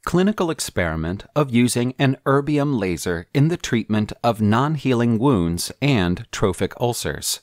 Clinical experiment of using an erbium laser in the treatment of non-healing wounds and trophic ulcers.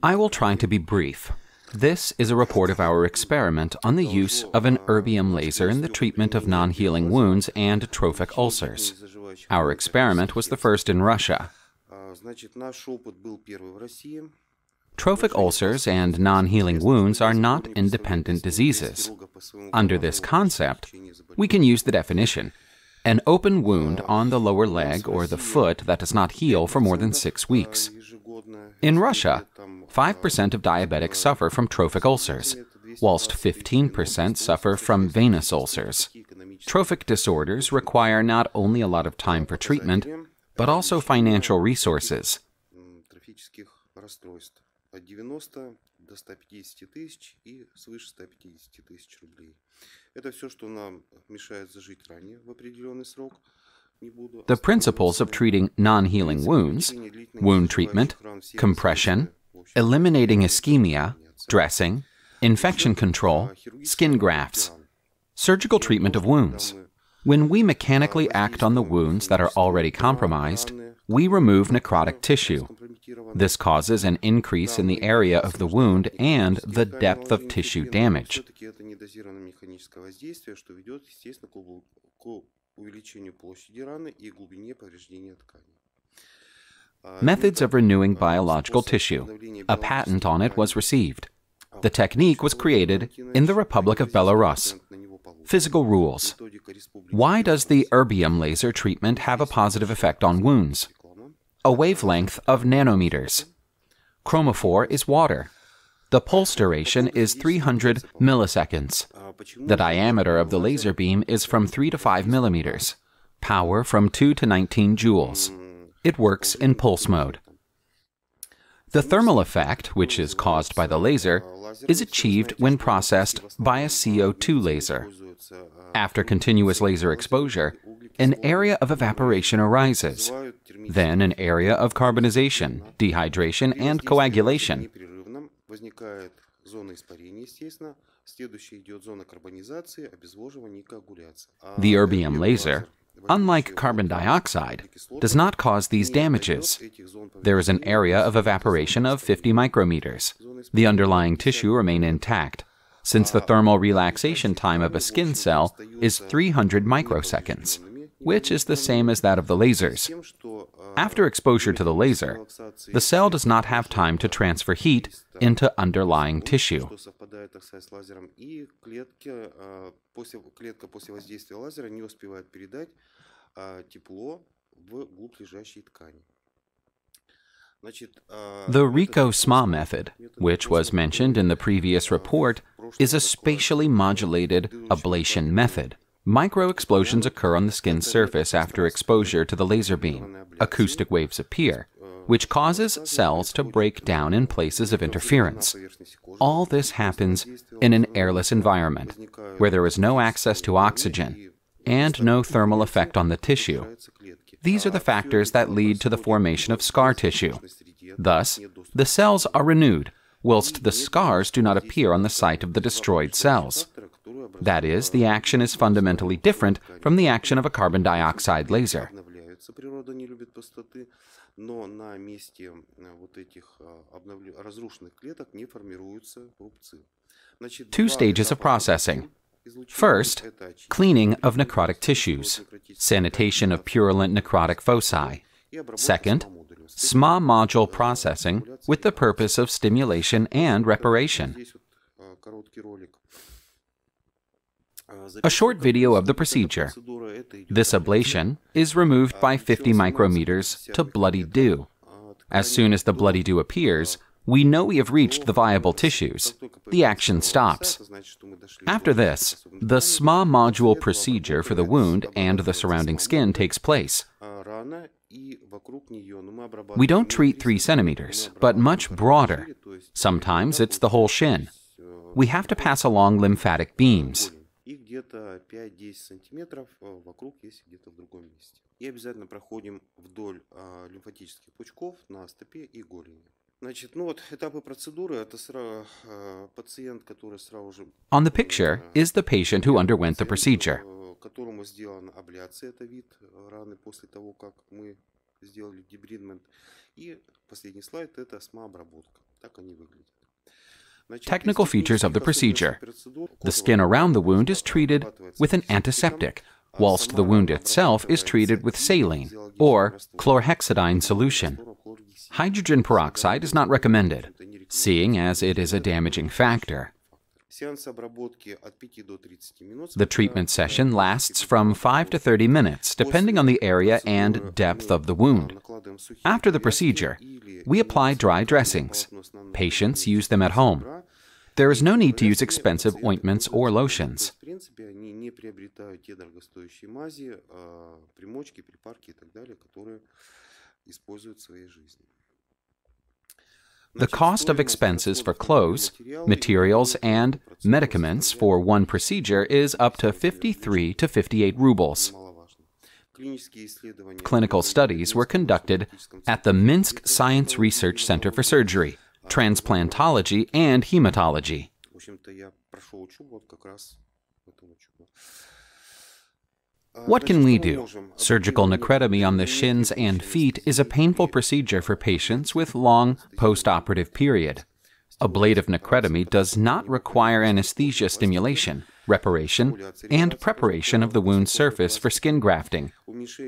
I will try to be brief. This is a report of our experiment on the use of an erbium laser in the treatment of non-healing wounds and trophic ulcers. Our experiment was the first in Russia. Trophic ulcers and non-healing wounds are not independent diseases. Under this concept, we can use the definition: an open wound on the lower leg or the foot that does not heal for more than 6 weeks. In Russia, 5% of diabetics suffer from trophic ulcers, whilst 15% suffer from venous ulcers. Trophic disorders require not only a lot of time for treatment, but also financial resources. От 90 до 150 тысяч и свыше 150 тысяч рублей. Это все, что нам мешает зажить ранее в определенный срок. The principles of treating non-healing wounds, wound treatment, compression, eliminating ischemia, dressing, infection control, skin grafts, surgical treatment of wounds. When we mechanically act on the wounds that are already compromised, we remove necrotic tissue. This causes an increase in the area of the wound and the depth of tissue damage. Methods of renewing biological tissue. A patent on it was received. The technique was created in the Republic of Belarus. Physical rules. Why does the erbium laser treatment have a positive effect on wounds? A wavelength of nanometers. Chromophore is water. The pulse duration is 300 milliseconds. The diameter of the laser beam is from 3 to 5 millimeters. Power from 2 to 19 joules. It works in pulse mode. The thermal effect, which is caused by the laser, is achieved when processed by a CO2 laser. After continuous laser exposure, an area of evaporation arises, then an area of carbonization, dehydration, and coagulation. The erbium laser, unlike carbon dioxide, does not cause these damages. There is an area of evaporation of 50 micrometers. The underlying tissue remain intact, since the thermal relaxation time of a skin cell is 300 microseconds, which is the same as that of the lasers. After exposure to the laser, the cell does not have time to transfer heat into underlying tissue. The RecoSMA method, which was mentioned in the previous report, is a spatially modulated ablation method. Microexplosions occur on the skin surface after exposure to the laser beam. Acoustic waves appear, which causes cells to break down in places of interference. All this happens in an airless environment, where there is no access to oxygen and no thermal effect on the tissue. These are the factors that lead to the formation of scar tissue. Thus, the cells are renewed, whilst the scars do not appear on the site of the destroyed cells. That is, the action is fundamentally different from the action of a carbon dioxide laser. Two stages of processing. First, cleaning of necrotic tissues, sanitation of purulent necrotic foci. Second, SMA module processing with the purpose of stimulation and reparation. A short video of the procedure. This ablation is removed by 50 micrometers to bloody dew. As soon as the bloody dew appears, we know we have reached the viable tissues. The action stops. After this, the SMA module procedure for the wound and the surrounding skin takes place. We don't treat 3 centimeters, but much broader. Sometimes it's the whole shin. We have to pass along lymphatic beams. где-то 5-10 сантиметров вокруг, если где-то в другом месте. И обязательно проходим вдоль лимфатических пучков на стопе и голени. Значит, ну вот этапы процедуры, это сразу пациент, который сразу же... On the picture is the patient who underwent the procedure. Которому сделана абляция, это вид раны после того, как мы сделали дебридмент. И последний слайд, это СМА-обработка. Так они выглядят. Technical features of the procedure. The skin around the wound is treated with an antiseptic, whilst the wound itself is treated with saline, or chlorhexidine solution. Hydrogen peroxide is not recommended, seeing as it is a damaging factor. The treatment session lasts from 5 to 30 minutes, depending on the area and depth of the wound. After the procedure, we apply dry dressings. Patients use them at home. There is no need to use expensive ointments or lotions. The cost of expenses for clothes, materials, and medicaments for one procedure is up to 53 to 58 rubles. Clinical studies were conducted at the Minsk Science Research Center for Surgery, Transplantology, and Hematology. What can we do? Surgical necrotomy on the shins and feet is a painful procedure for patients with long post-operative period. Ablative necrotomy does not require anesthesia stimulation, reparation, and preparation of the wound surface for skin grafting,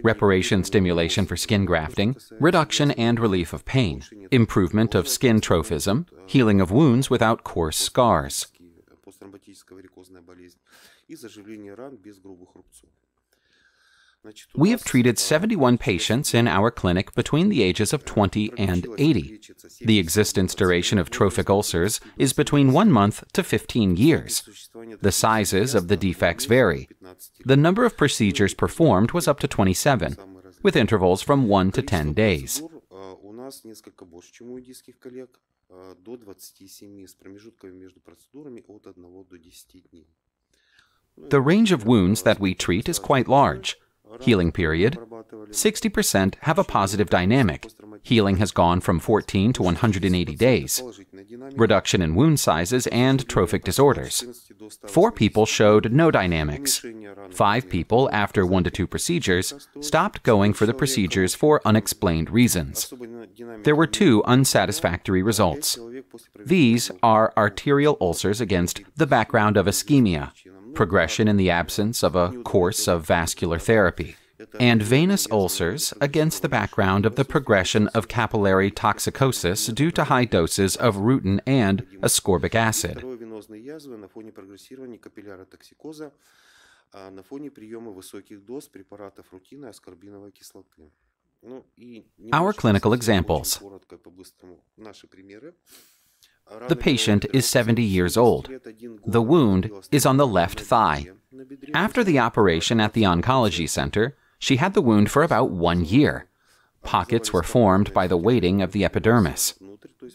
reparation stimulation for skin grafting, reduction and relief of pain, improvement of skin trophism, healing of wounds without coarse scars. We have treated 71 patients in our clinic between the ages of 20 and 80. The existence duration of trophic ulcers is between 1 month to 15 years. The sizes of the defects vary. The number of procedures performed was up to 27, with intervals from 1 to 10 days. The range of wounds that we treat is quite large. Healing period, 60% have a positive dynamic. Healing has gone from 14 to 180 days. Reduction in wound sizes and trophic disorders. 4 people showed no dynamics. 5 people, after 1 to 2 procedures, stopped going for the procedures for unexplained reasons. There were 2 unsatisfactory results. These are arterial ulcers against the background of ischemia, progression in the absence of a course of vascular therapy, and venous ulcers against the background of the progression of capillary toxicosis due to high doses of rutin and ascorbic acid. Our clinical examples. The patient is 70 years old. The wound is on the left thigh. After the operation at the oncology center, she had the wound for about 1 year. Pockets were formed by the weighting of the epidermis.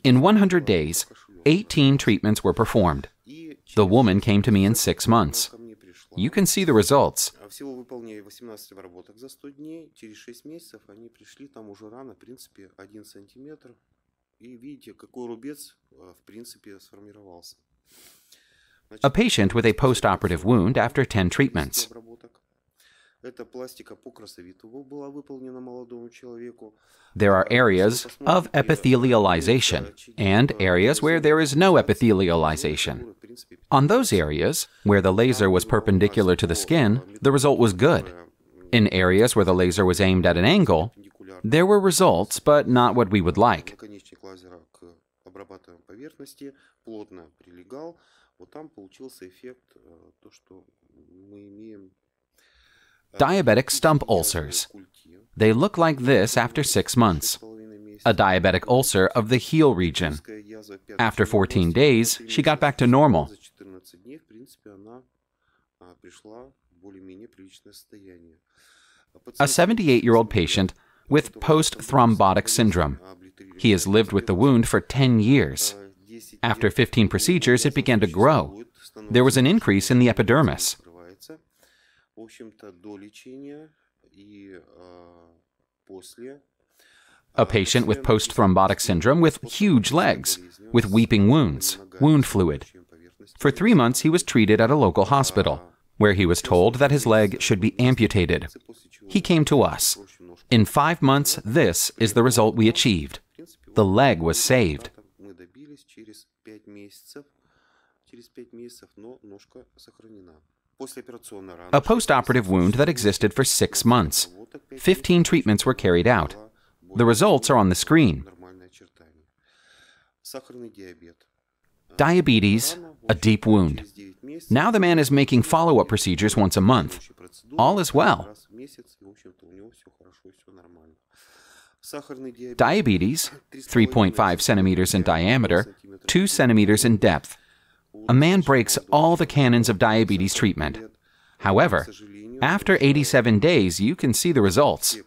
In 100 days, 18 treatments were performed. The woman came to me in 6 months. You can see the results. A patient with a post-operative wound after 10 treatments. There are areas of epithelialization and areas where there is no epithelialization. On those areas where the laser was perpendicular to the skin, the result was good. In areas where the laser was aimed at an angle, there were results, but not what we would like. Diabetic stump ulcers. They look like this after 6 months. A diabetic ulcer of the heel region. After 14 days, she got back to normal. A 78-year-old patient with post-thrombotic syndrome. He has lived with the wound for 10 years. After 15 procedures, it began to grow. There was an increase in the epidermis. В общем-то, до лечения и после. A patient with post-thrombotic syndrome with huge legs, with weeping wounds, wound fluid. For 3 months, he was treated at a local hospital, where he was told that his leg should be amputated. He came to us. In 5 months, this is the result we achieved. The leg was saved. A post-operative wound that existed for 6 months. 15 treatments were carried out. The results are on the screen. Diabetes, a deep wound. Now the man is making follow-up procedures once a month. All is well. Diabetes, 3.5 centimeters in diameter, 2 centimeters in depth. A man breaks all the canons of diabetes treatment. However, after 87 days, you can see the results.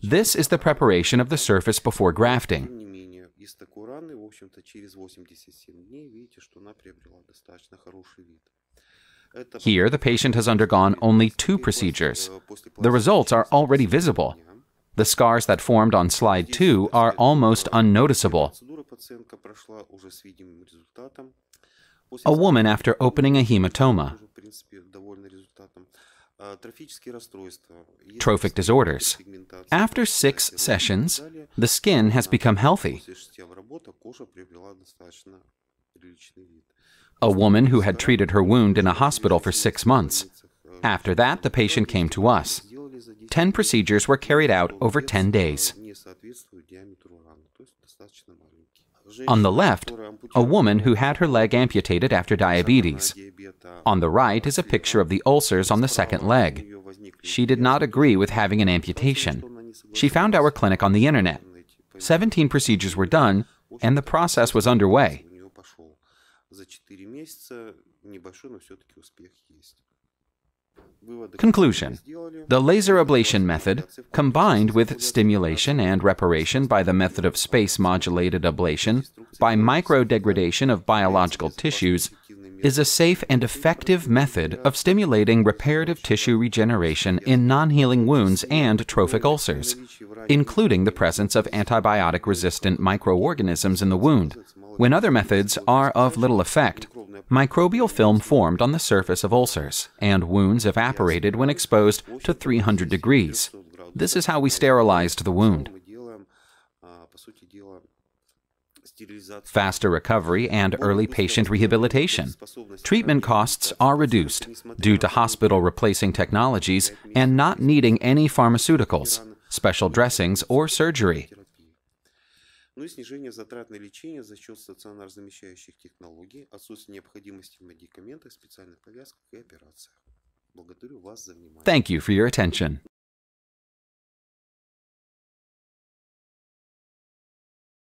This is the preparation of the surface before grafting. Here, the patient has undergone only 2 procedures. The results are already visible. The scars that formed on slide 2 are almost unnoticeable. A woman after opening a hematoma. Trophic disorders. After 6 sessions, the skin has become healthy. A woman who had treated her wound in a hospital for 6 months. After that, the patient came to us. 10 procedures were carried out over 10 days. On the left, a woman who had her leg amputated after diabetes. On the right is a picture of the ulcers on the second leg. She did not agree with having an amputation. She found our clinic on the internet. 17 procedures were done, and the process was underway. Conclusion. The laser ablation method, combined with stimulation and reparation by the method of space-modulated ablation by microdegradation of biological tissues, is a safe and effective method of stimulating reparative tissue regeneration in non-healing wounds and trophic ulcers, including the presence of antibiotic-resistant microorganisms in the wound. When other methods are of little effect, microbial film formed on the surface of ulcers, and wounds evaporated when exposed to 300 degrees. This is how we sterilized the wound. Faster recovery and early patient rehabilitation. Treatment costs are reduced due to hospital replacing technologies and not needing any pharmaceuticals, special dressings, or surgery. Ну и снижение затрат на лечение за счет стационар-замещающих технологий, отсутствие необходимости в медикаментах, специальных повязках и операциях. Благодарю вас за внимание. Thank you for your attention.